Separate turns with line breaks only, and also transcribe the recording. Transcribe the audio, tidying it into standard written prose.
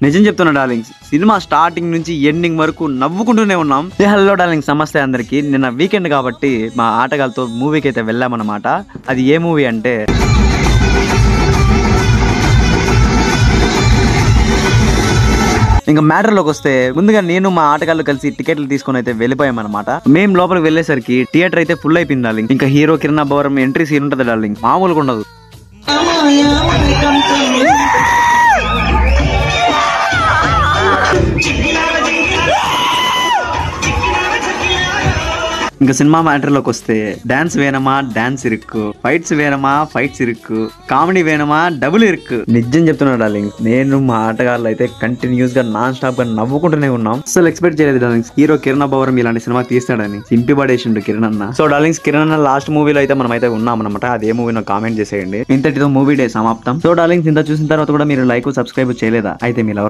నిజం చెప్తున్నా darlings, cinema starting నుంచి ఎండింగ్ వరకు నవ్వుకుంటూనే ఉన్నాం. హలో డార్లింగ్స్, నమస్తే అందరికి. నిన్న వీకెండ్ కాబట్టి మా ఆటగాళ్ళతో మూవీకి అయితే వెళ్ళామన్నమాట. అది ఏ మూవీ అంటే ఇంకా మ్యాటర్లోకి వస్తే ముందుగా నేను మా ఆటగాళ్ళు కలిసి టికెట్లు తీసుకొని అయితే వెళ్ళిపోయామన్నమాట. మేము లోపలికి వెళ్ళేసరికి థియేటర్ అయితే ఫుల్ అయిపోయింది డార్లింగ్. ఇంకా hero Kiran Abbavaram entry scene ఉంటుంది డార్లింగ్, మామూలుగా ఉండదు. ఇంకా సినిమా మ్యాటర్లోకి వస్తే డాన్స్ వేనమా డాన్స్ ఇరుక్కు, ఫైట్స్ వేనమా ఫైట్స్ ఇరుక్కు, కామెడీ వేనమా డబుల్ ఇరుక్కు. నిజం చెప్తున్నా డార్లింగ్, నేను మా ఆటగాళ్ళు అయితే కంటిన్యూస్ గా నాన్ స్టాప్ గా నవ్వుకుంటూనే ఉన్నాం. అసలు ఎక్స్పెక్ట్ చేయలేదు డార్లింగ్స్, హీరో కిరణ్ అబ్బవరం ఇలాంటి సినిమా తీస్తాడని. సింపి పడేసిండు కిరణ్ అన్న. సో డార్లింగ్స్, కిరణ్ అన్న లాస్ట్ మూవీలో అయితే మనం అయితే ఉన్నాం అనమాట. అదే మూవీలో కామెంట్ చేసేయండి. ఇంతటితో మూవీ డే సమాప్తం. సో డార్లింగ్స్, ఇంత చూసిన తర్వాత కూడా మీరు లైక్ సబ్స్క్రైబ్ చేయలేదా? అయితే మీరు